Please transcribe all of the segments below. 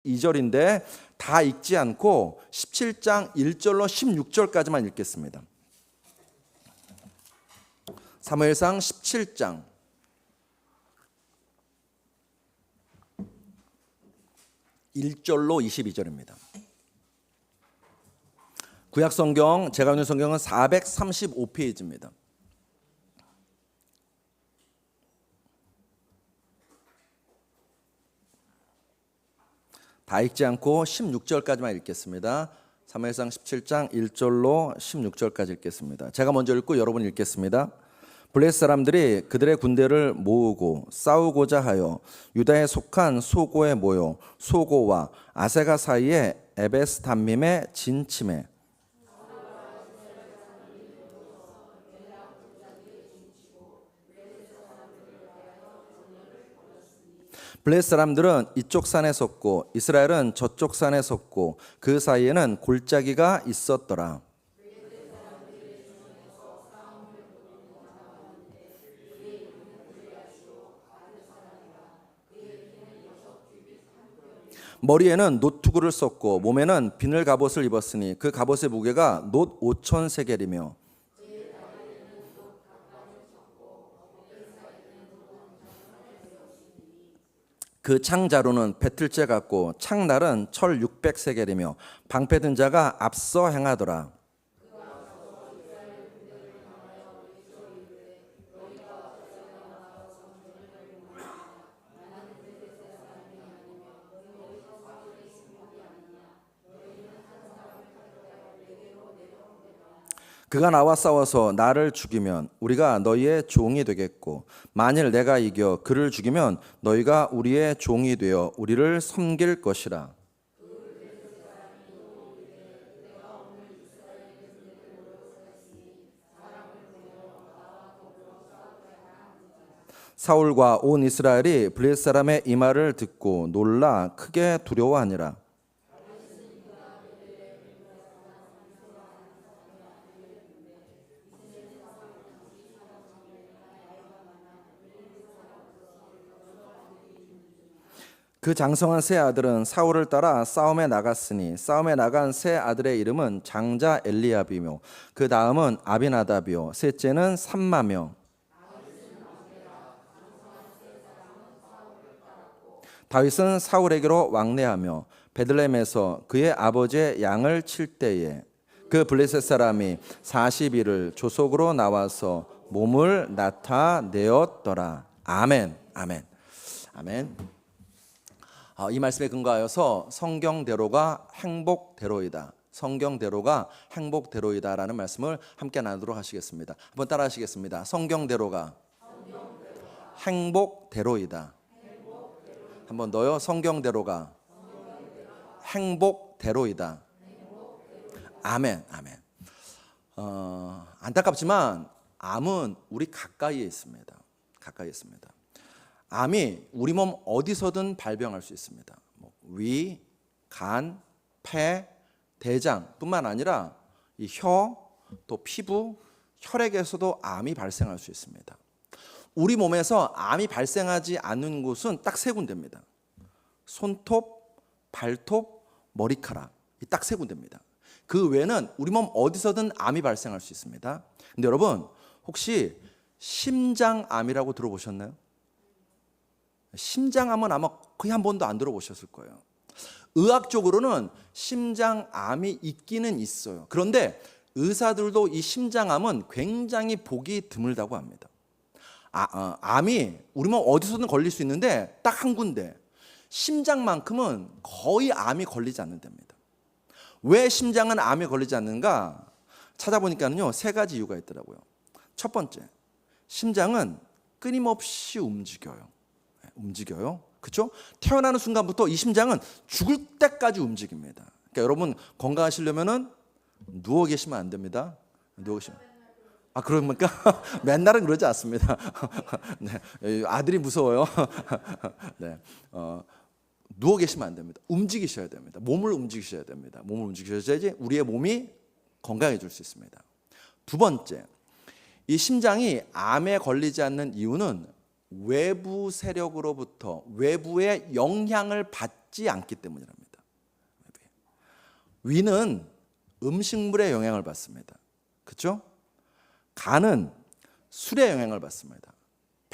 2절인데 다 읽지 않고 17장 1절로 16절까지만 읽겠습니다. 사무엘상 17장 1절로 22절입니다. 구약성경, 제가 읽는 성경은 435페이지입니다. 다 읽지 않고 16절까지만 읽겠습니다. 사무엘상 17장 1절로 16절까지 읽겠습니다. 제가 먼저 읽고 여러분이 읽겠습니다. 블레셋 사람들이 그들의 군대를 모으고 싸우고자 하여 유다에 속한 소고에 모여 소고와 아세가 사이에 에베스 담밈에 진침해 블레셋 사람들은 이쪽 산에 섰고 이스라엘은 저쪽 산에 섰고 그 사이에는 골짜기가 있었더라. 머리에는 노투구를 썼고 몸에는 비늘 갑옷을 입었으니 그 갑옷의 무게가 놋 5천 세겔이며 그 창자루는 배틀째 같고 창날은 철 600세겔이며 방패 든 자가 앞서 행하더라. 그가 나와 싸워서 나를 죽이면 우리가 너희의 종이 되겠고 만일 내가 이겨 그를 죽이면 너희가 우리의 종이 되어 우리를 섬길 것이라. 사울과 온 이스라엘이 블레셋 사람의 이 말을 듣고 놀라 크게 두려워하니라. 그 장성한 세 아들은 사울을 따라 싸움에 나갔으니 싸움에 나간 세 아들의 이름은 장자 엘리압이며 그 다음은 아비나답이요 셋째는 삼마며 다윗은 사울에게로 왕래하며 베들레헴에서 그의 아버지의 양을 칠 때에 그 블레셋 사람이 40일을 조속으로 나와서 몸을 나타내었더라. 아멘, 아멘, 아멘. 이 말씀에 근거하여서 성경대로가 행복대로이다. 성경대로가 행복대로이다라는 말씀을 함께 나누도록 하시겠습니다. 한번 따라 하시겠습니다. 성경대로가 행복대로이다. 한번 더요. 성경대로가 행복대로이다. 아멘, 아멘. 안타깝지만 암은 우리 가까이에 있습니다. 가까이에 있습니다. 암이 우리 몸 어디서든 발병할 수 있습니다. 위, 간, 폐, 대장뿐만 아니라 이 혀, 또 피부, 혈액에서도 암이 발생할 수 있습니다. 우리 몸에서 암이 발생하지 않는 곳은 딱 세 군데입니다. 손톱, 발톱, 머리카락. 이 딱 세 군데입니다. 그 외에는 우리 몸 어디서든 암이 발생할 수 있습니다. 근데 여러분 혹시 심장암이라고 들어보셨나요? 심장암은 아마 거의 한 번도 안 들어보셨을 거예요. 의학적으로는 심장암이 있기는 있어요. 그런데 의사들도 이 심장암은 굉장히 보기 드물다고 합니다. 암이 우리 몸 어디서든 걸릴 수 있는데 딱 한 군데, 심장만큼은 거의 암이 걸리지 않는답니다. 왜 심장은 암이 걸리지 않는가? 찾아보니까는요, 세 가지 이유가 있더라고요. 첫 번째, 심장은 끊임없이 움직여요. 그렇죠? 태어나는 순간부터 이 심장은 죽을 때까지 움직입니다. 그러니까 여러분 건강하시려면은 누워 계시면 안 됩니다. 누워 계시면. 그럽니까? 맨날은 그러지 않습니다. 네, 아들이 무서워요. 네, 누워 계시면 안 됩니다. 움직이셔야 됩니다. 몸을 움직이셔야 됩니다. 몸을 움직이셔야지 우리의 몸이 건강해질 수 있습니다. 두 번째, 이 심장이 암에 걸리지 않는 이유는 외부 세력으로부터 외부의 영향을 받지 않기 때문이랍니다. 위는 음식물의 영향을 받습니다. 그렇죠? 간은 술의 영향을 받습니다.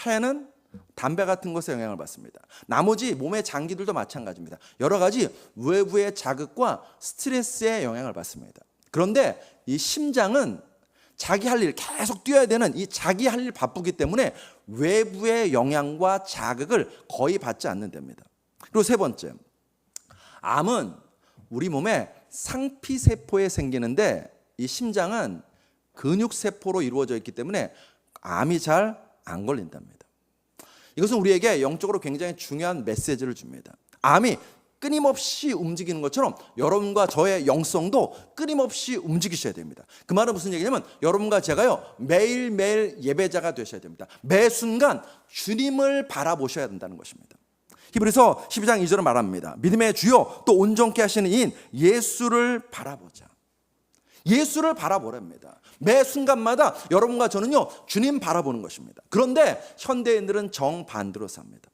폐는 담배 같은 것에 영향을 받습니다. 나머지 몸의 장기들도 마찬가지입니다. 여러 가지 외부의 자극과 스트레스에 영향을 받습니다. 그런데 이 심장은 자기 할 일 계속 뛰어야 되는 이 자기 할 일 바쁘기 때문에 외부의 영향과 자극을 거의 받지 않는답니다. 그리고 세 번째, 암은 우리 몸에 상피세포에 생기는데 이 심장은 근육세포로 이루어져 있기 때문에 암이 잘 안 걸린답니다. 이것은 우리에게 영적으로 굉장히 중요한 메시지를 줍니다. 암이 끊임없이 움직이는 것처럼 여러분과 저의 영성도 끊임없이 움직이셔야 됩니다. 그 말은 무슨 얘기냐면 여러분과 제가요 매일매일 예배자가 되셔야 됩니다. 매 순간 주님을 바라보셔야 된다는 것입니다. 히브리서 12장 2절은 말합니다. 믿음의 주요 또 온전케 하시는 이인 예수를 바라보자. 예수를 바라보랍니다. 매 순간마다 여러분과 저는요 주님 바라보는 것입니다. 그런데 현대인들은 정반대로 삽니다.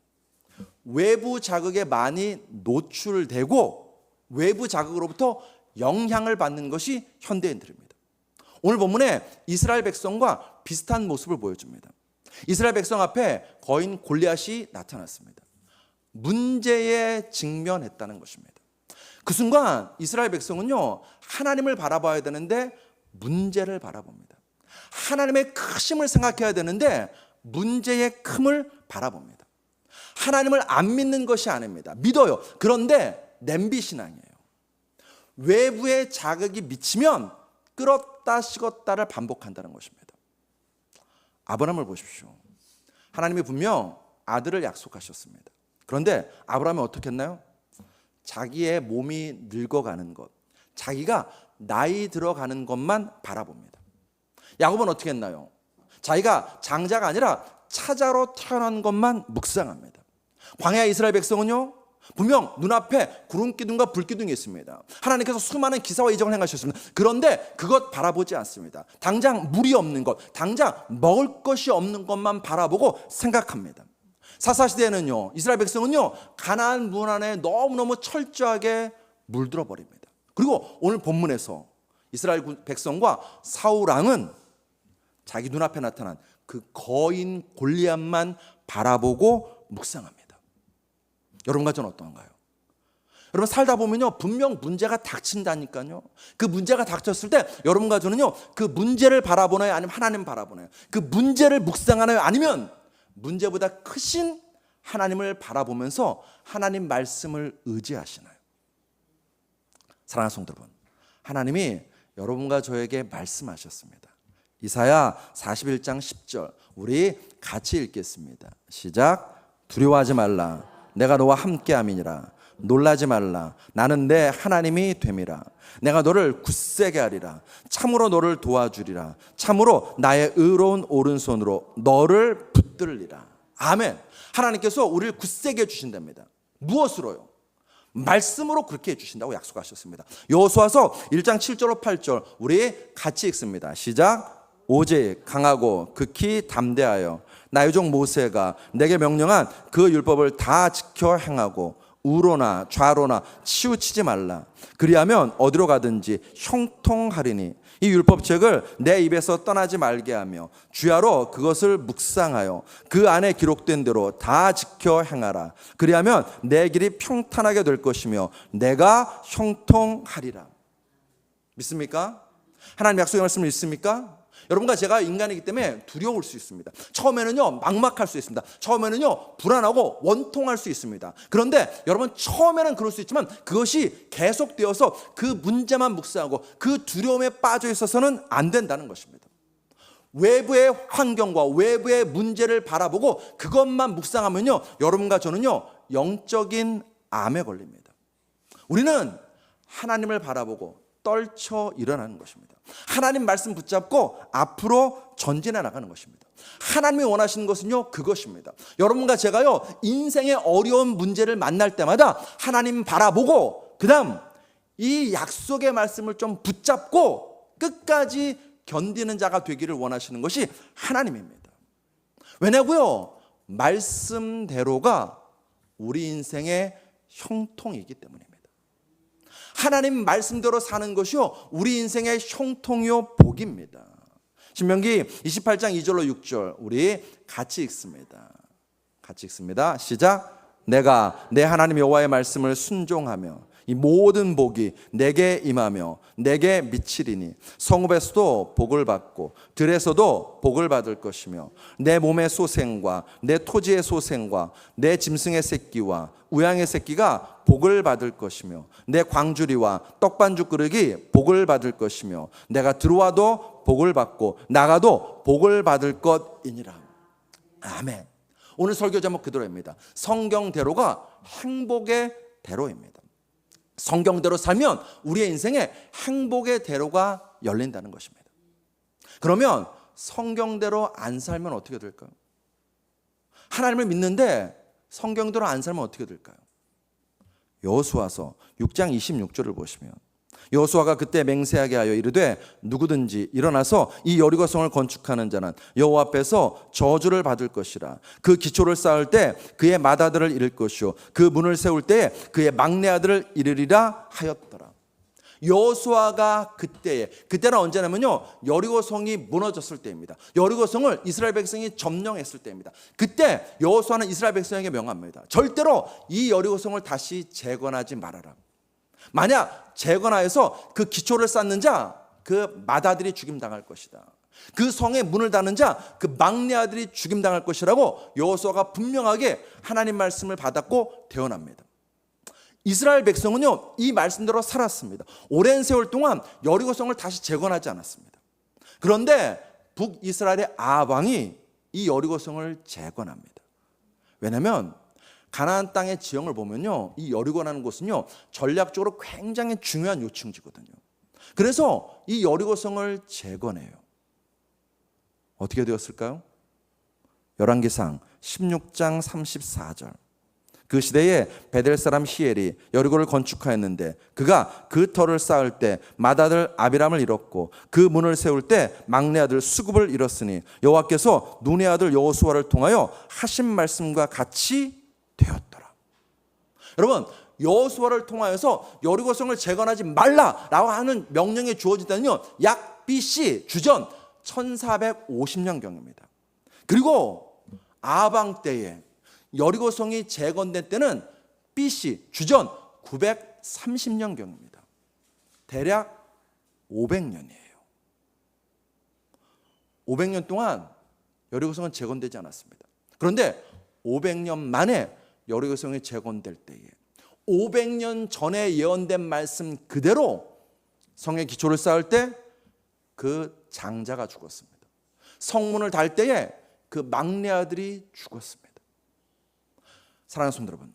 외부 자극에 많이 노출되고 외부 자극으로부터 영향을 받는 것이 현대인들입니다. 오늘 본문에 이스라엘 백성과 비슷한 모습을 보여줍니다. 이스라엘 백성 앞에 거인 골리앗이 나타났습니다. 문제에 직면했다는 것입니다. 그 순간 이스라엘 백성은요 하나님을 바라봐야 되는데 문제를 바라봅니다. 하나님의 크심을 생각해야 되는데 문제의 큼을 바라봅니다. 하나님을 안 믿는 것이 아닙니다. 믿어요. 그런데 냄비 신앙이에요. 외부의 자극이 미치면 끌었다 식었다를 반복한다는 것입니다. 아브라함을 보십시오. 하나님이 분명 아들을 약속하셨습니다. 그런데 아브라함이 어떻게 했나요? 자기의 몸이 늙어가는 것, 자기가 나이 들어가는 것만 바라봅니다. 야곱은 어떻게 했나요? 자기가 장자가 아니라 차자로 태어난 것만 묵상합니다. 광야 이스라엘 백성은요 분명 눈앞에 구름기둥과 불기둥이 있습니다. 하나님께서 수많은 기사와 이적을 행하셨습니다. 그런데 그것 바라보지 않습니다. 당장 물이 없는 것, 당장 먹을 것이 없는 것만 바라보고 생각합니다. 사사시대에는요 이스라엘 백성은요 가나안 문 안에 너무너무 철저하게 물들어 버립니다. 그리고 오늘 본문에서 이스라엘 백성과 사울 왕은 자기 눈앞에 나타난 그 거인 골리앗만 바라보고 묵상합니다. 여러분과 저는 어떠한가요? 여러분 살다 보면요 분명 문제가 닥친다니까요. 그 문제가 닥쳤을 때 여러분과 저는요 그 문제를 바라보나요? 아니면 하나님 바라보나요? 그 문제를 묵상하나요? 아니면 문제보다 크신 하나님을 바라보면서 하나님 말씀을 의지하시나요? 사랑하는 성도 여러분, 하나님이 여러분과 저에게 말씀하셨습니다. 이사야 41장 10절 우리 같이 읽겠습니다. 시작. 두려워하지 말라. 내가 너와 함께함이니라. 놀라지 말라. 나는 내 하나님이 됨이라. 내가 너를 굳세게 하리라. 참으로 너를 도와주리라. 참으로 나의 의로운 오른손으로 너를 붙들리라. 아멘. 하나님께서 우리를 굳세게 해주신답니다. 무엇으로요? 말씀으로 그렇게 해주신다고 약속하셨습니다. 여호수아서 1장 7절로 8절 우리 같이 읽습니다. 시작. 오직 강하고 극히 담대하여 나의 종 모세가 내게 명령한 그 율법을 다 지켜 행하고 우로나 좌로나 치우치지 말라. 그리하면 어디로 가든지 형통하리니 이 율법책을 내 입에서 떠나지 말게 하며 주야로 그것을 묵상하여 그 안에 기록된 대로 다 지켜 행하라. 그리하면 내 길이 평탄하게 될 것이며 내가 형통하리라. 믿습니까? 하나님 약속의 말씀을 믿습니까? 여러분과 제가 인간이기 때문에 두려울 수 있습니다. 처음에는요 막막할 수 있습니다. 처음에는요 불안하고 원통할 수 있습니다. 그런데 여러분 처음에는 그럴 수 있지만 그것이 계속되어서 그 문제만 묵상하고 그 두려움에 빠져 있어서는 안 된다는 것입니다. 외부의 환경과 외부의 문제를 바라보고 그것만 묵상하면요 여러분과 저는요 영적인 암에 걸립니다. 우리는 하나님을 바라보고 떨쳐 일어나는 것입니다. 하나님 말씀 붙잡고 앞으로 전진해 나가는 것입니다. 하나님이 원하시는 것은요 그것입니다. 여러분과 제가요 인생의 어려운 문제를 만날 때마다 하나님 바라보고 그 다음 이 약속의 말씀을 좀 붙잡고 끝까지 견디는 자가 되기를 원하시는 것이 하나님입니다. 왜냐고요? 말씀대로가 우리 인생의 형통이기 때문입니다. 하나님 말씀대로 사는 것이요 우리 인생의 형통이요 복입니다. 신명기 28장 2절로 6절 우리 같이 읽습니다. 같이 읽습니다. 시작. 내가 내 하나님 여호와의 말씀을 순종하며 이 모든 복이 내게 임하며 내게 미치리니 성읍에서도 복을 받고 들에서도 복을 받을 것이며 내 몸의 소생과 내 토지의 소생과 내 짐승의 새끼와 우양의 새끼가 복을 받을 것이며 내 광주리와 떡반죽 그릇이 복을 받을 것이며 내가 들어와도 복을 받고 나가도 복을 받을 것이니라. 아멘. 오늘 설교 제목 그대로입니다. 성경대로가 행복의 대로입니다. 성경대로 살면 우리의 인생에 행복의 대로가 열린다는 것입니다. 그러면 성경대로 안 살면 어떻게 될까요? 하나님을 믿는데 성경대로 안 살면 어떻게 될까요? 여호수아서 6장 26절을 보시면 여호수아가 그때 맹세하게 하여 이르되 누구든지 일어나서 이 여리고성을 건축하는 자는 여호와 앞에서 저주를 받을 것이라. 그 기초를 쌓을 때 그의 맏아들을 잃을 것이요 그 문을 세울 때에 그의 막내 아들을 잃으리라 하였더라. 여호수아가 그때는 언제냐면요 여리고성이 무너졌을 때입니다. 여리고성을 이스라엘 백성이 점령했을 때입니다. 그때 여호수아는 이스라엘 백성에게 명합니다. 절대로 이 여리고성을 다시 재건하지 말아라. 만약 재건하여서 그 기초를 쌓는 자 그 맏아들이 죽임당할 것이다. 그 성에 문을 닫는 자 그 막내 아들이 죽임당할 것이라고 여호수아가 분명하게 하나님 말씀을 받았고 대언합니다. 이스라엘 백성은요 이 말씀대로 살았습니다. 오랜 세월 동안 여리고성을 다시 재건하지 않았습니다. 그런데 북이스라엘의 아합 왕이 이 여리고성을 재건합니다. 왜냐하면 가나안 땅의 지형을 보면요 이 여리고라는 곳은요 전략적으로 굉장히 중요한 요충지거든요. 그래서 이 여리고성을 재건해요. 어떻게 되었을까요? 열왕기상 16장 34절 그 시대에 베델 사람 히엘이 여리고를 건축하였는데 그가 그 터를 쌓을 때 맏아들 아비람을 잃었고 그 문을 세울 때 막내 아들 수굽을 잃었으니 여호와께서 눈의 아들 여호수아를 통하여 하신 말씀과 같이 되었더라. 여러분 여호수아를 통하여서 여리고성을 재건하지 말라라고 하는 명령이 주어질 때는요 약 BC 주전 1450년경입니다. 그리고 아합 왕 때에 여리고성이 재건된 때는 BC 주전 930년경입니다. 대략 500년이에요. 500년 동안 여리고성은 재건되지 않았습니다. 그런데 500년 만에 여리고성이 재건될 때에 500년 전에 예언된 말씀 그대로 성의 기초를 쌓을 때 그 장자가 죽었습니다. 성문을 달 때에 그 막내 아들이 죽었습니다. 사랑하는 성도 여러분,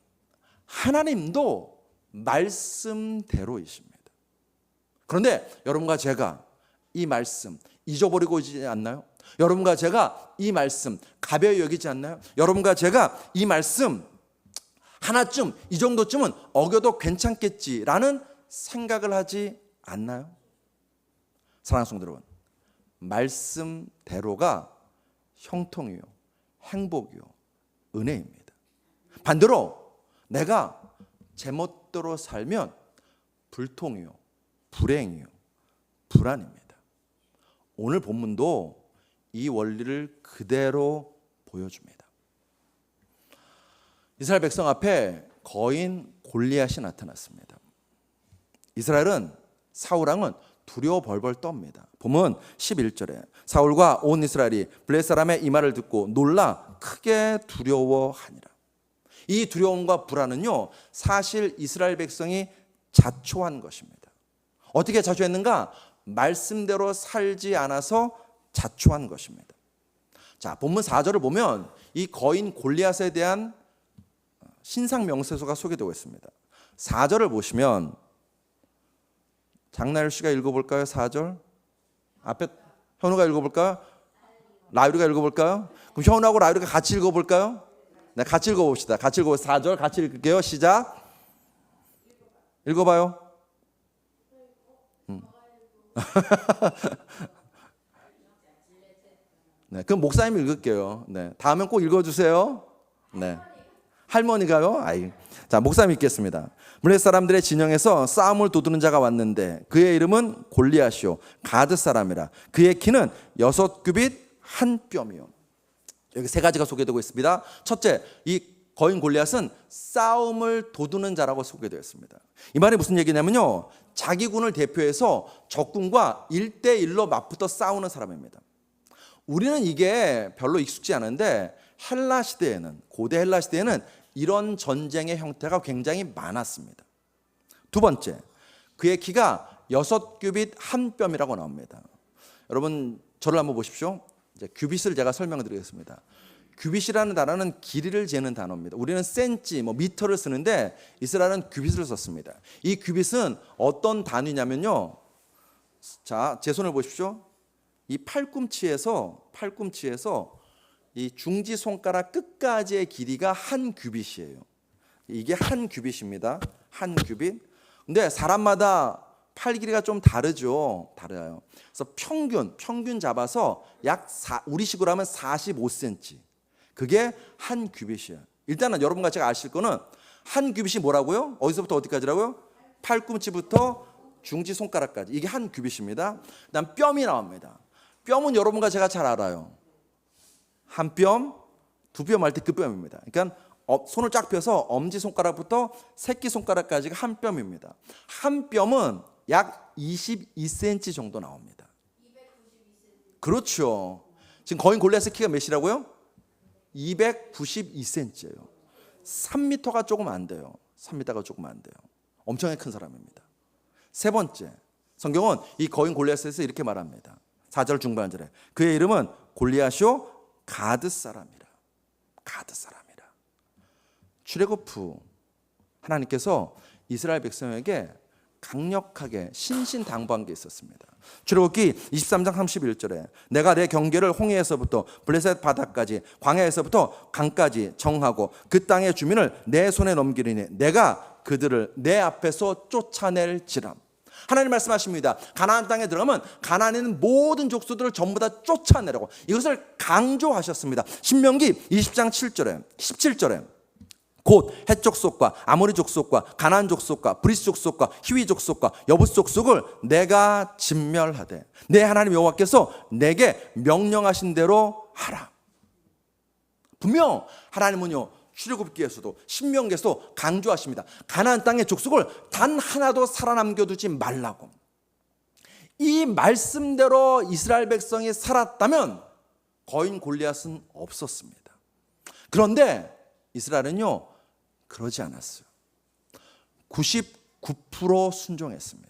하나님도 말씀대로이십니다. 그런데 여러분과 제가 이 말씀 잊어버리고 있지 않나요? 여러분과 제가 이 말씀 가벼이 여기지 않나요? 여러분과 제가 이 말씀 하나쯤 이 정도쯤은 어겨도 괜찮겠지라는 생각을 하지 않나요? 사랑하는 성도 여러분, 말씀대로가 형통이요 행복이요 은혜입니다. 반대로 내가 제멋대로 살면 불통이요 불행이요 불안입니다. 오늘 본문도 이 원리를 그대로 보여줍니다. 이스라엘 백성 앞에 거인 골리앗이 나타났습니다. 이스라엘은 사울 왕은 두려워 벌벌 떱니다. 보면 11절에 사울과 온 이스라엘이 블레셋 사람의 이 말을 듣고 놀라 크게 두려워하니라. 이 두려움과 불안은요 사실 이스라엘 백성이 자초한 것입니다. 어떻게 자초했는가? 말씀대로 살지 않아서 자초한 것입니다. 자, 본문 4절을 보면 이 거인 골리앗에 대한 신상 명세서가 소개되고 있습니다. 4절을 보시면 장나열 씨가 읽어볼까요? 4절 앞에 현우가 읽어볼까요? 라유리가 읽어볼까요? 그럼 현우하고 라유리가 같이 읽어볼까요? 네, 같이 읽어봅시다. 같이 읽어 4절 같이 읽을게요. 시작. 읽어봐요. 네, 그럼 목사님이 읽을게요. 네, 다음엔 꼭 읽어주세요. 네, 할머니가요? 아이, 자, 목사님 읽겠습니다. 블레셋 사람들의 진영에서 싸움을 도두는 자가 왔는데 그의 이름은 골리앗이요 가드 사람이라. 그의 키는 6규빗 1뼘이요. 여기 세 가지가 소개되고 있습니다. 첫째, 이 거인 골리앗은 싸움을 도두는 자라고 소개되어 있습니다. 이 말이 무슨 얘기냐면요, 자기 군을 대표해서 적군과 1대1로 맞붙어 싸우는 사람입니다. 우리는 이게 별로 익숙지 않은데 헬라 시대에는, 고대 헬라 시대에는 이런 전쟁의 형태가 굉장히 많았습니다. 두 번째, 그의 키가 6규빗 1뼘이라고 나옵니다. 여러분 저를 한번 보십시오. 이제 규빗을 제가 설명을 드리겠습니다. 규빗이라는 단어는 길이를 재는 단어입니다. 우리는 센치, 미터를 쓰는데 이스라엘은 규빗을 썼습니다. 이 규빗은 어떤 단위냐면요, 자, 제 손을 보십시오. 이 팔꿈치에서 이 중지 손가락 끝까지의 길이가 1규빗이에요. 이게 1규빗입니다. 1규빗. 근데 사람마다 팔 길이가 좀 다르죠. 달라요. 그래서 평균 잡아서 우리 식으로 하면 45cm. 그게 1규빗이에요. 일단은 여러분과 제가 아실 거는 1규빗이 뭐라고요? 어디서부터 어디까지라고요? 팔꿈치부터 중지 손가락까지. 이게 1규빗입니다. 그다음 뼘이 나옵니다. 뼘은 여러분과 제가 잘 알아요. 한 뼘, 두 뼘 할 때 그 뼘입니다. 그러니까 손을 쫙 펴서 엄지손가락부터 새끼손가락까지가 한 뼘입니다. 한 뼘은 약 22cm 정도 나옵니다. 292cm. 그렇죠. 지금 거인 골리앗의 키가 몇이라고요? 292cm예요. 3m가 조금 안 돼요. 3m가 조금 안 돼요. 엄청나게 큰 사람입니다. 세 번째, 성경은 이 거인 골리앗에서 이렇게 말합니다. 4절 중반절에 그의 이름은 골리앗이요 가드 사람이라. 가드 사람이라. 출애굽 후 하나님께서 이스라엘 백성에게 강력하게 신신당부한 게 있었습니다. 출애굽기 23장 31절에 내가 내 경계를 홍해에서부터 블레셋 바다까지 광야에서부터 강까지 정하고 그 땅의 주민을 내 손에 넘기리니 내가 그들을 내 앞에서 쫓아낼지라. 하나님 말씀하십니다. 가나안 땅에 들어가면 가나안에 있는 모든 족속들을 전부 다 쫓아내라고 이것을 강조하셨습니다. 신명기 20장 17절에 곧 헷 족속과 아모리 족속과 가나안 족속과 브리스 족속과 히위 족속과 여부스 족속을 내가 진멸하되 내 하나님 여호와께서 내게 명령하신 대로 하라. 분명 하나님은요 출애굽기에서도 신명기에서도 강조하십니다. 가나안 땅의 족속을 단 하나도 살아남겨두지 말라고. 이 말씀대로 이스라엘 백성이 살았다면 거인 골리앗은 없었습니다. 그런데 이스라엘은요 그러지 않았어요. 99% 순종했습니다.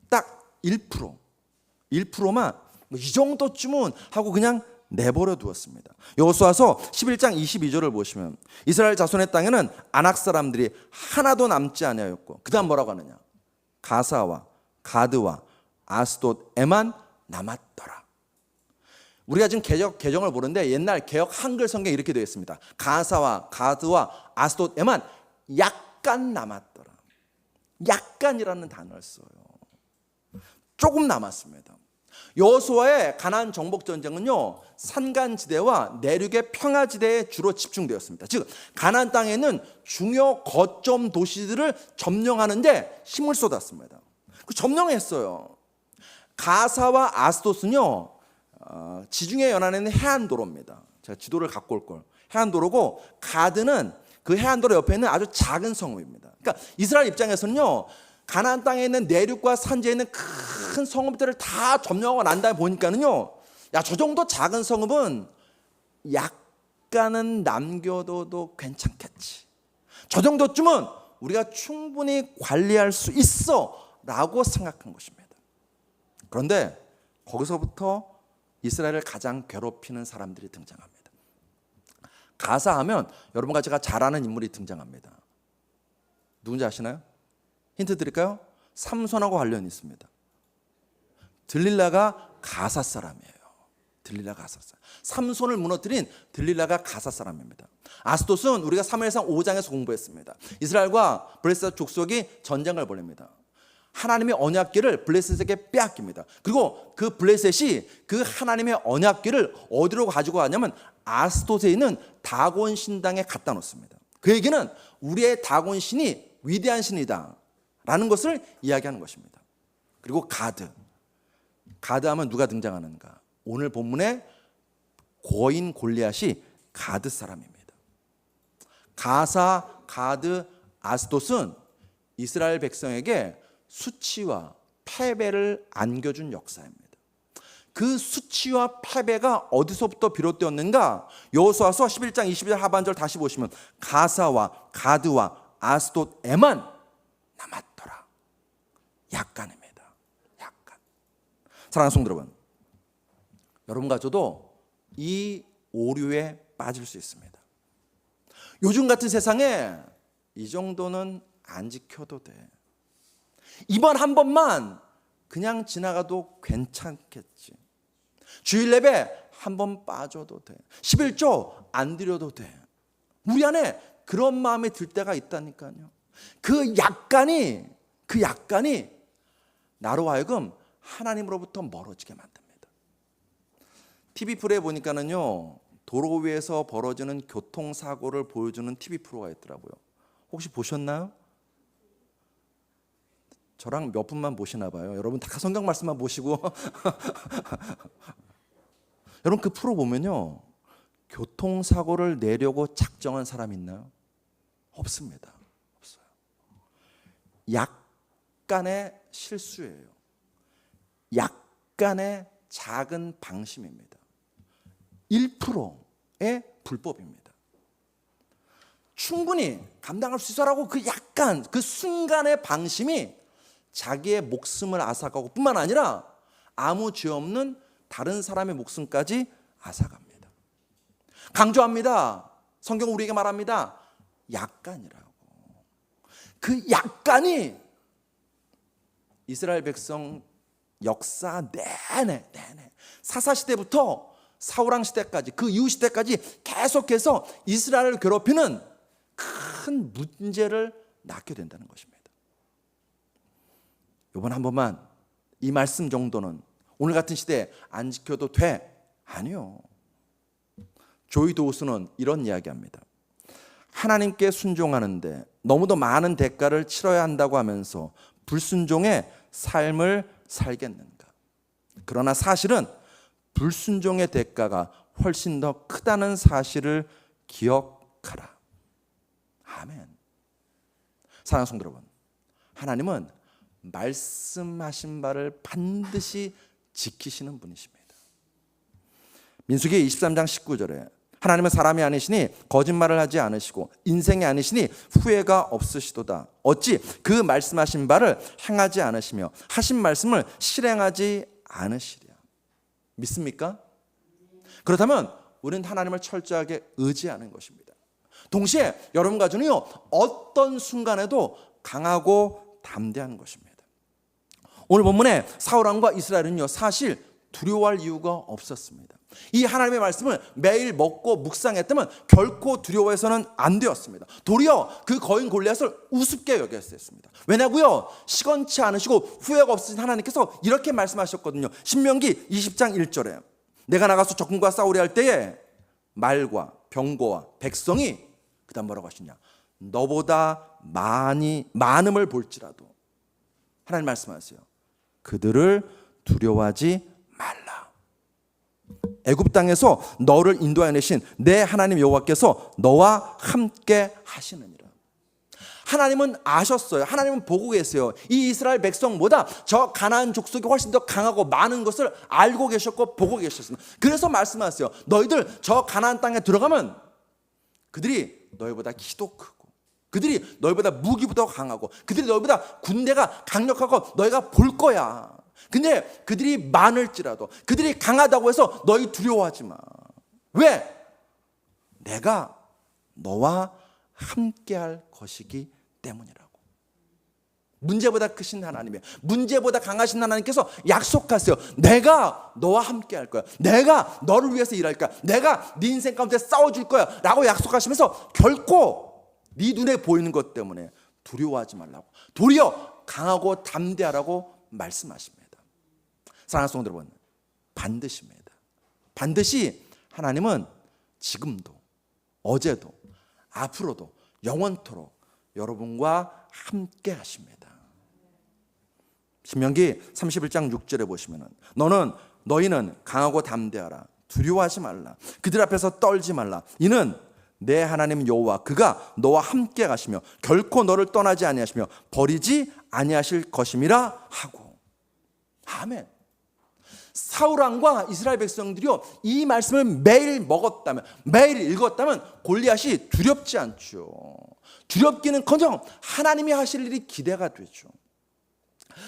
딱 1%만 이 정도쯤은 하고 그냥 내버려 두었습니다. 여호수아서 11장 22절을 보시면 이스라엘 자손의 땅에는 아낙 사람들이 하나도 남지 아니하였고 그 다음 뭐라고 하느냐, 가사와 가드와 아스돗에만 남았더라. 우리가 지금 개정을 보는데 옛날 개역 한글 성경에 이렇게 되어 있습니다. 가사와 가드와 아스돗에만 약간 남았더라. 약간이라는 단어를 써요. 조금 남았습니다. 여호수아의 가나안 정복 전쟁은요 산간지대와 내륙의 평화지대에 주로 집중되었습니다. 즉 가나안 땅에는 중요 거점 도시들을 점령하는데 힘을 쏟았습니다. 그 점령했어요. 가사와 아스돗은요 지중해 연안에는 해안도로입니다. 제가 지도를 갖고 올 걸. 해안도로고 가드는 그 해안도로 옆에 있는 아주 작은 성읍입니다. 그러니까 이스라엘 입장에서는요 가나안 땅에 있는 내륙과 산지에 있는 큰 성읍들을 다 점령하고 난 다음에 보니까는요 야, 저 정도 작은 성읍은 약간은 남겨둬도 괜찮겠지. 저 정도쯤은 우리가 충분히 관리할 수 있어 라고 생각한 것입니다. 그런데 거기서부터 이스라엘을 가장 괴롭히는 사람들이 등장합니다. 가사하면 여러분과 제가 잘 아는 인물이 등장합니다. 누군지 아시나요? 힌트 드릴까요? 삼손하고 관련이 있습니다. 들릴라가 가사 사람이에요. 들릴라 가사 사람. 삼손을 무너뜨린 들릴라가 가사 사람입니다. 아스돗은 우리가 사무엘상 5장에서 공부했습니다. 이스라엘과 블레셋 족속이 전쟁을 벌입니다. 하나님의 언약궤를 블레셋에게 빼앗깁니다. 그리고 그 블레셋이 그 하나님의 언약궤를 어디로 가지고 가냐면 아스돗에 있는 다곤 신당에 갖다 놓습니다. 그 얘기는 우리의 다곤 신이 위대한 신이다 라는 것을 이야기하는 것입니다. 그리고 가드 하면 누가 등장하는가? 오늘 본문에 고인 골리앗이 가드 사람입니다. 가사, 가드, 아스돗은 이스라엘 백성에게 수치와 패배를 안겨준 역사입니다. 그 수치와 패배가 어디서부터 비롯되었는가? 여호수아서 11장 20절 하반절 다시 보시면 가사와 가드와 아스돗에만 남았더라. 약간입니다. 약간. 사랑하는 성도 여러분, 여러분과 저도 이 오류에 빠질 수 있습니다. 요즘 같은 세상에 이 정도는 안 지켜도 돼. 이번 한 번만 그냥 지나가도 괜찮겠지. 주일 예배 한 번 빠져도 돼. 11조 안 드려도 돼. 우리 안에 그런 마음이 들 때가 있다니까요. 그 약간이 나로 하여금 하나님으로부터 멀어지게 만듭니다. TV 프로에 보니까는요, 도로 위에서 벌어지는 교통사고를 보여주는 TV 프로가 있더라고요. 혹시 보셨나요? 저랑 몇 분만 보시나 봐요. 여러분 다 성경 말씀만 보시고 여러분 그 프로 보면요, 교통사고를 내려고 작정한 사람 있나요? 없습니다. 없어요. 약간의 실수예요. 약간의 작은 방심입니다. 1%의 불법입니다. 충분히 감당할 수 있어라고 그 약간 그 순간의 방심이 자기의 목숨을 앗아가고 뿐만 아니라 아무 죄 없는 다른 사람의 목숨까지 앗아갑니다. 강조합니다. 성경 우리에게 말합니다. 약간이라고. 그 약간이 이스라엘 백성 역사 내내 사사시대부터 사울왕 시대까지 그 이후 시대까지 계속해서 이스라엘을 괴롭히는 큰 문제를 낳게 된다는 것입니다. 이번 한 번만 이 말씀 정도는 오늘 같은 시대에 안 지켜도 돼? 아니요. 조이 도우스는 이런 이야기합니다. 하나님께 순종하는데 너무도 많은 대가를 치러야 한다고 하면서 불순종의 삶을 살겠는가? 그러나 사실은 불순종의 대가가 훨씬 더 크다는 사실을 기억하라. 아멘. 사랑하는 성도 여러분, 하나님은 말씀하신 바를 반드시 지키시는 분이십니다. 민수기 23장 19절에 하나님은 사람이 아니시니 거짓말을 하지 않으시고 인생이 아니시니 후회가 없으시도다. 어찌 그 말씀하신 바를 행하지 않으시며 하신 말씀을 실행하지 않으시랴. 믿습니까? 그렇다면 우리는 하나님을 철저하게 의지하는 것입니다. 동시에 여러분과 저는요, 어떤 순간에도 강하고 담대한 것입니다. 오늘 본문에 사울왕과 이스라엘은요, 사실 두려워할 이유가 없었습니다. 이 하나님의 말씀을 매일 먹고 묵상했다면 결코 두려워해서는 안 되었습니다. 도리어 그 거인 골리앗을 우습게 여겼습니다. 왜냐고요? 시건치 않으시고 후회가 없으신 하나님께서 이렇게 말씀하셨거든요. 신명기 20장 1절에 내가 나가서 적군과 싸우려 할 때에 말과 병거와 백성이 그다음 뭐라고 하시냐? 너보다 많음을 볼지라도 하나님 말씀하세요. 그들을 두려워하지 말라. 애굽 땅에서 너를 인도해내신 내 하나님 여호와께서 너와 함께 하시느니라. 하나님은 아셨어요. 하나님은 보고 계세요. 이 이스라엘 백성보다 저 가나안 족속이 훨씬 더 강하고 많은 것을 알고 계셨고 보고 계셨습니다. 그래서 말씀하세요. 너희들 저 가나안 땅에 들어가면 그들이 너희보다 키도 크고 그들이 너희보다 무기보다 강하고 그들이 너희보다 군대가 강력하고 너희가 볼 거야. 근데 그들이 많을지라도 그들이 강하다고 해서 너희 두려워하지 마. 왜? 내가 너와 함께할 것이기 때문이라고. 문제보다 크신 하나님이에요. 문제보다 강하신 하나님께서 약속하세요. 내가 너와 함께할 거야. 내가 너를 위해서 일할 거야. 내가 네 인생 가운데 싸워줄 거야 라고 약속하시면서 결코 네 눈에 보이는 것 때문에 두려워하지 말라고. 도리어 강하고 담대하라고 말씀하십니다. 사랑하는 성도 여러분, 반드시입니다. 반드시 하나님은 지금도, 어제도, 앞으로도, 영원토록 여러분과 함께 하십니다. 신명기 31장 6절에 보시면 너희는 강하고 담대하라. 두려워하지 말라. 그들 앞에서 떨지 말라. 이는 내 하나님 여호와 그가 너와 함께 가시며 결코 너를 떠나지 아니하시며 버리지 아니하실 것임이라 하고. 아멘. 사울 왕과 이스라엘 백성들이요, 이 말씀을 매일 먹었다면, 매일 읽었다면 골리앗이 두렵지 않죠. 두렵기는커녕 하나님이 하실 일이 기대가 되죠.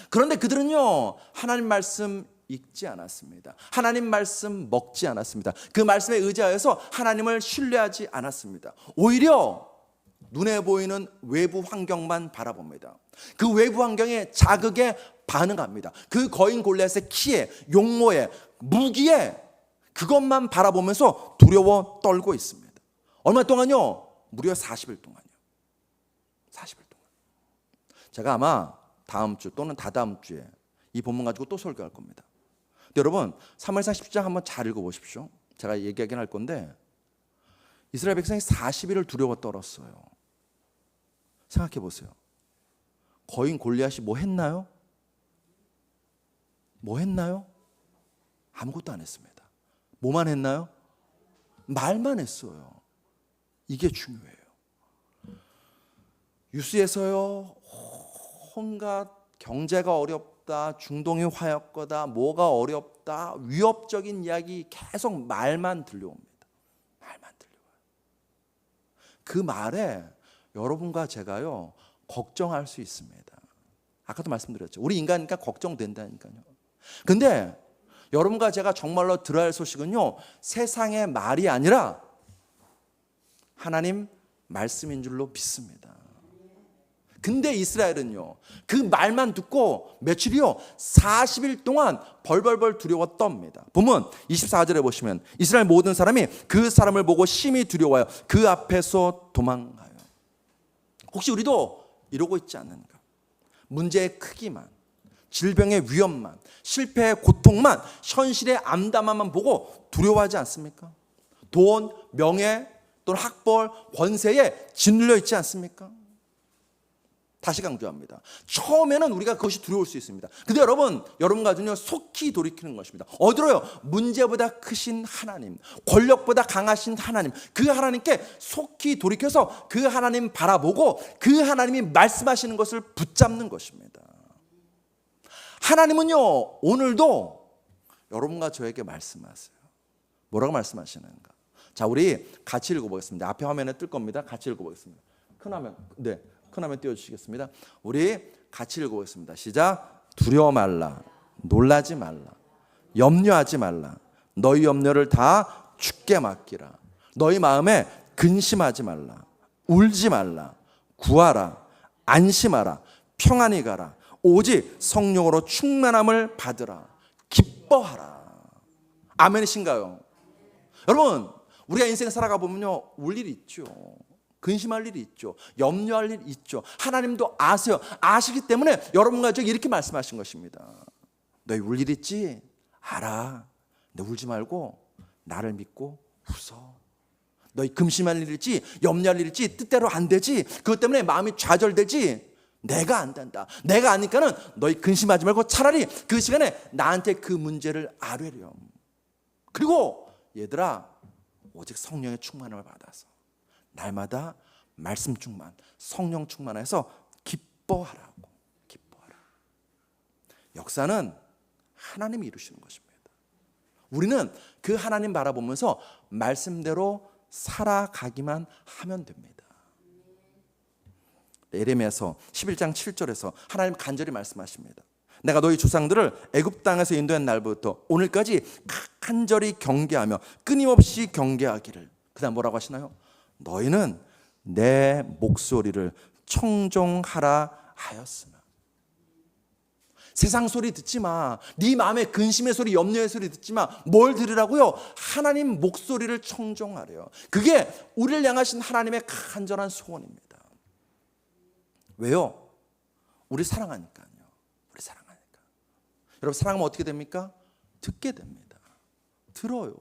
그런데 그들은요, 하나님 말씀 읽지 않았습니다. 하나님 말씀 먹지 않았습니다. 그 말씀에 의지하여서 하나님을 신뢰하지 않았습니다. 오히려 눈에 보이는 외부 환경만 바라봅니다. 그 외부 환경의 자극에 반응합니다. 그 거인 골리앗의 키에, 용모에, 무기에 그것만 바라보면서 두려워 떨고 있습니다. 얼마 동안요? 무려 40일 동안요. 40일 동안. 제가 아마 다음 주 또는 다다음 주에 이 본문 가지고 또 설교할 겁니다. 근데 여러분, 사무엘상 10장 한번 잘 읽어보십시오. 제가 얘기하긴 할 건데 이스라엘 백성이 40일을 두려워 떨었어요. 생각해 보세요. 거인 골리앗이 뭐 했나요? 뭐 했나요? 아무것도 안 했습니다. 뭐만 했나요? 말만 했어요. 이게 중요해요. 뉴스에서요, 온갖 경제가 어렵다, 중동이 화약거다, 뭐가 어렵다, 위협적인 이야기 계속 말만 들려옵니다. 말만 들려와요. 그 말에 여러분과 제가요, 걱정할 수 있습니다. 아까도 말씀드렸죠. 우리 인간이니까 걱정된다니까요. 근데 여러분과 제가 정말로 들어야 할 소식은요, 세상의 말이 아니라 하나님 말씀인 줄로 믿습니다. 근데 이스라엘은요, 그 말만 듣고 며칠이요? 40일 동안 벌벌벌 두려워 떱니다. 보면 24절에 보시면 이스라엘 모든 사람이 그 사람을 보고 심히 두려워하여 그 앞에서 도망가요. 혹시 우리도 이러고 있지 않는가? 문제의 크기만, 질병의 위험만, 실패의 고통만, 현실의 암담함만 보고 두려워하지 않습니까? 돈, 명예, 또는 학벌, 권세에 짓눌려 있지 않습니까? 다시 강조합니다. 처음에는 우리가 그것이 두려울 수 있습니다. 근데 여러분과는요, 속히 돌이키는 것입니다. 어디로요? 문제보다 크신 하나님, 권력보다 강하신 하나님, 그 하나님께 속히 돌이켜서 그 하나님 바라보고 그 하나님이 말씀하시는 것을 붙잡는 것입니다. 하나님은요, 오늘도 여러분과 저에게 말씀하세요. 뭐라고 말씀하시는가? 자, 우리 같이 읽어보겠습니다. 앞에 화면에 뜰 겁니다. 같이 읽어보겠습니다. 큰 화면, 네, 큰 화면 띄워주시겠습니다. 우리 같이 읽어보겠습니다. 시작. 두려워 말라, 놀라지 말라, 염려하지 말라. 너희 염려를 다 주께 맡기라. 너희 마음에 근심하지 말라, 울지 말라, 구하라, 안심하라, 평안히 가라. 오직 성령으로 충만함을 받으라. 기뻐하라. 아멘이신가요? 여러분, 우리가 인생 살아가 보면요, 울 일이 있죠. 근심할 일이 있죠. 염려할 일이 있죠. 하나님도 아세요. 아시기 때문에 여러분과 저 이렇게 말씀하신 것입니다. 너희 울 일 있지? 알아. 너 울지 말고 나를 믿고 웃어. 너희 근심할 일 있지? 염려할 일 있지? 뜻대로 안 되지? 그것 때문에 마음이 좌절되지? 내가 안 된다. 내가 아니까는 너희 근심하지 말고 차라리 그 시간에 나한테 그 문제를 아뢰렴. 그리고 얘들아, 오직 성령의 충만함을 받아서 날마다 말씀 충만, 성령 충만해서 기뻐하라고. 기뻐하라. 역사는 하나님이 이루시는 것입니다. 우리는 그 하나님 바라보면서 말씀대로 살아가기만 하면 됩니다. 예레미야서 11장 7절에서 하나님 간절히 말씀하십니다. 내가 너희 조상들을 애굽 땅에서 인도한 날부터 오늘까지 간절히 경계하며 끊임없이 경계하기를. 그다음 뭐라고 하시나요? 너희는 내 목소리를 청종하라 하였으나. 세상 소리 듣지 마. 네 마음의 근심의 소리, 염려의 소리 듣지 마. 뭘 들으라고요? 하나님 목소리를 청종하래요. 그게 우리를 향하신 하나님의 간절한 소원입니다. 왜요? 우리 사랑하니까요. 우리 사랑하니까. 여러분 사랑하면 어떻게 됩니까? 듣게 됩니다. 들어요.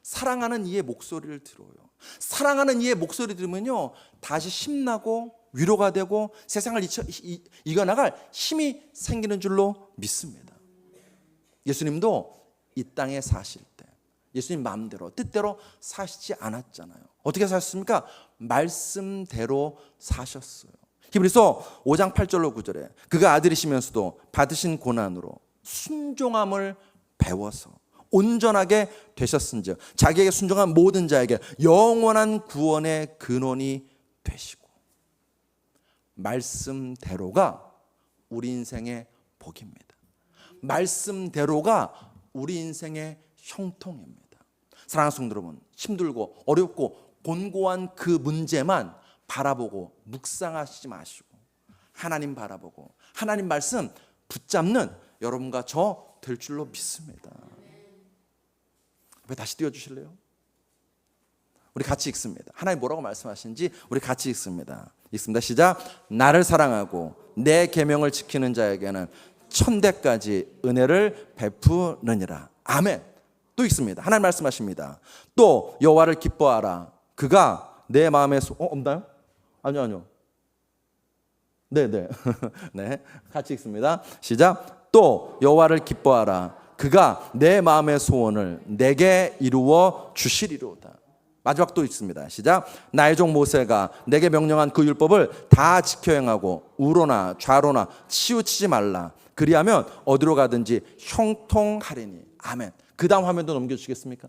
사랑하는 이의 목소리를 들어요. 사랑하는 이의 목소리 들으면요 다시 힘나고 위로가 되고 세상을 이겨나갈 힘이 생기는 줄로 믿습니다. 예수님도 이 땅에 사실 때 예수님 마음대로 뜻대로 사시지 않았잖아요. 어떻게 사셨습니까? 말씀대로 사셨어요. 히브리서 5장 8절로 9절에 그가 아들이시면서도 받으신 고난으로 순종함을 배워서 온전하게 되셨은즉 자기에게 순종한 모든 자에게 영원한 구원의 근원이 되시고. 말씀대로가 우리 인생의 복입니다. 말씀대로가 우리 인생의 형통입니다. 사랑하는 성도 여러분, 힘들고 어렵고 곤고한 그 문제만 바라보고 묵상하시지 마시고 하나님 바라보고 하나님 말씀 붙잡는 여러분과 저 될 줄로 믿습니다. 왜 다시 띄워주실래요? 우리 같이 읽습니다. 하나님 뭐라고 말씀하시는지 우리 같이 읽습니다. 읽습니다. 시작. 나를 사랑하고 내 계명을 지키는 자에게는 천대까지 은혜를 베푸느니라. 아멘. 또 읽습니다. 하나님 말씀하십니다. 또 여호와를 기뻐하라. 그가 내 마음에 없나요? 아니요. 네. 네, 같이 읽습니다. 시작. 또 여호와를 기뻐하라. 그가 내 마음의 소원을 내게 이루어 주시리로다. 마지막 또 있습니다. 시작. 나의 종 모세가 내게 명령한 그 율법을 다 지켜 행하고 우로나 좌로나 치우치지 말라. 그리하면 어디로 가든지 형통하리니. 아멘. 그 다음 화면도 넘겨주시겠습니까?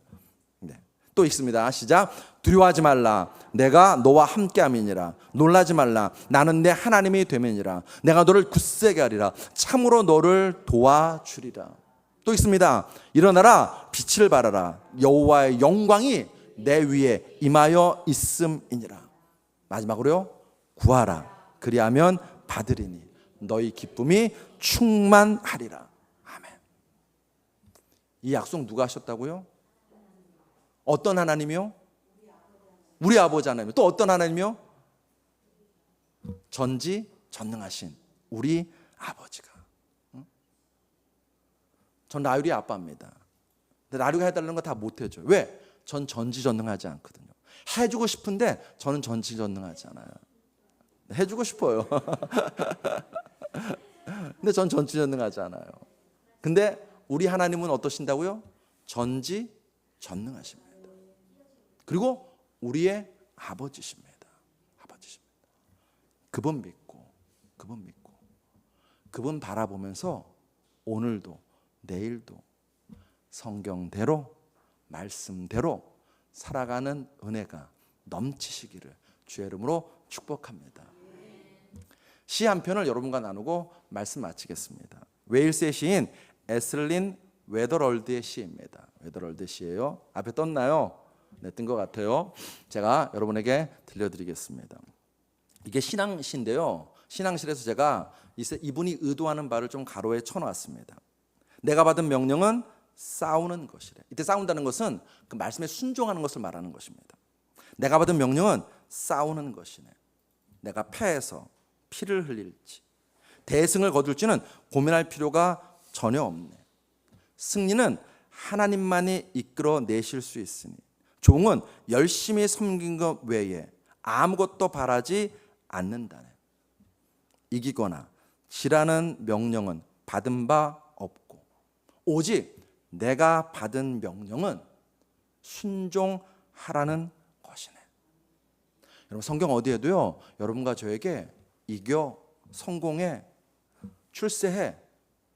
네. 또 있습니다. 시작. 두려워하지 말라. 내가 너와 함께함이니라. 놀라지 말라. 나는 내 하나님이 됨이니라. 내가 너를 굳세게 하리라. 참으로 너를 도와주리라. 또 있습니다. 일어나라. 빛을 발하라. 여호와의 영광이 내 위에 임하여 있음이니라. 마지막으로요. 구하라. 그리하면 받으리니 너희 기쁨이 충만하리라. 아멘. 이 약속 누가 하셨다고요? 어떤 하나님이요? 우리 아버지 하나님. 또 어떤 하나님이요? 전지전능하신 우리 아버지가. 전 라율이 아빠입니다. 근데 라율이가 해달라는 거 다 못해줘요. 왜? 전 전지전능하지 않거든요. 해주고 싶은데 저는 전지전능하지 않아요. 해주고 싶어요. 근데 전 전지전능하지 않아요. 근데 우리 하나님은 어떠신다고요? 전지전능하십니다. 그리고 우리의 아버지십니다. 아버지십니다. 그분 믿고 그분 바라보면서 오늘도 내일도 성경대로 말씀대로 살아가는 은혜가 넘치시기를 주의 이름으로 축복합니다. 시 한 편을 여러분과 나누고 말씀 마치겠습니다. 웨일스의 시인 에슬린 웨더럴드의 시입니다. 웨더럴드 시예요. 앞에 떴나요? 네, 뜬 것 같아요. 제가 여러분에게 들려드리겠습니다. 이게 신앙시인데요. 신앙실에서 제가 이분이 의도하는 바를 좀 가로에 쳐놨습니다. 내가 받은 명령은 싸우는 것이래. 이때 싸운다는 것은 그 말씀에 순종하는 것을 말하는 것입니다. 내가 받은 명령은 싸우는 것이네. 내가 패해서 피를 흘릴지 대승을 거둘지는 고민할 필요가 전혀 없네. 승리는 하나님만이 이끌어내실 수 있으니 종은 열심히 섬긴 것 외에 아무것도 바라지 않는다네. 이기거나 지라는 명령은 받은 바 없고 오직 내가 받은 명령은 순종하라는 것이네. 여러분 성경 어디에도요 여러분과 저에게 이겨 성공해 출세해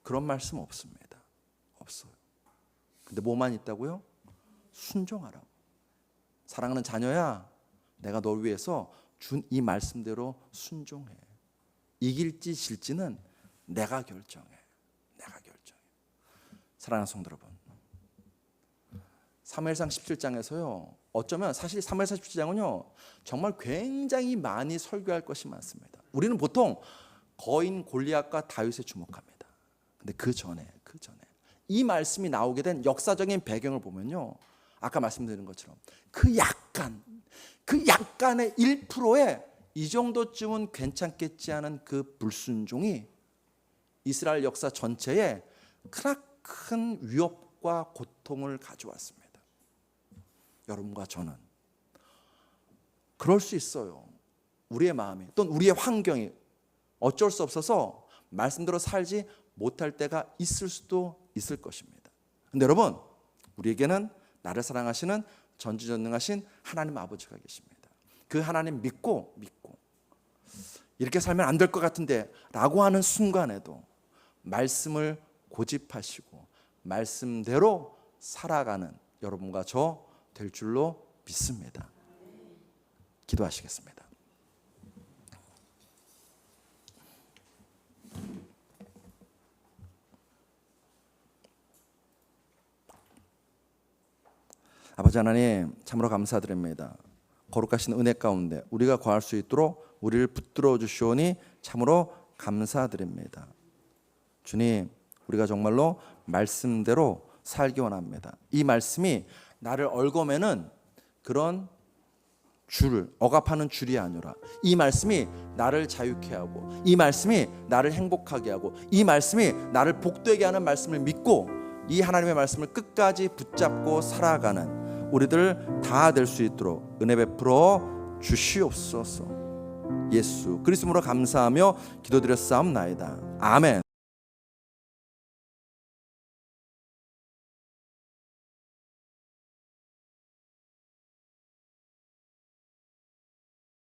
그런 말씀 없습니다. 없어요. 근데 뭐만 있다고요? 순종하라고. 사랑하는 자녀야, 내가 널 위해서 준 이 말씀대로 순종해. 이길지 질지는 내가 결정해. 내가 결정해. 사랑하는 성도 여러분, 사무엘상 17장에서요 어쩌면 사실 사무엘상 17장은요 정말 굉장히 많이 설교할 것이 많습니다. 우리는 보통 거인 골리앗과 다윗에 주목합니다. 근데 그 전에 이 말씀이 나오게 된 역사적인 배경을 보면요 아까 말씀드린 것처럼 그 약간의 1%의 이 정도쯤은 괜찮겠지 하는 그 불순종이 이스라엘 역사 전체에 크나큰 위협과 고통을 가져왔습니다. 여러분과 저는 그럴 수 있어요. 우리의 마음이 또는 우리의 환경이 어쩔 수 없어서 말씀대로 살지 못할 때가 있을 수도 있을 것입니다. 근데 여러분, 우리에게는 나를 사랑하시는 전지전능하신 하나님 아버지가 계십니다. 그 하나님 믿고 이렇게 살면 안 될 것 같은데 라고 하는 순간에도 말씀을 고집하시고 말씀대로 살아가는 여러분과 저 될 줄로 믿습니다. 기도하시겠습니다. 아버지 하나님, 참으로 감사드립니다. 거룩하신 은혜 가운데 우리가 거할 수 있도록 우리를 붙들어 주시오니 참으로 감사드립니다. 주님, 우리가 정말로 말씀대로 살기 원합니다. 이 말씀이 나를 얽어매는 그런 줄, 억압하는 줄이 아니라 이 말씀이 나를 자유케 하고 이 말씀이 나를 행복하게 하고 이 말씀이 나를 복되게 하는 말씀을 믿고 이 하나님의 말씀을 끝까지 붙잡고 살아가는 우리들 다 될 수 있도록 은혜 베풀어 주시옵소서. 예수 그리스도로 감사하며 기도드렸사옵나이다. 아멘.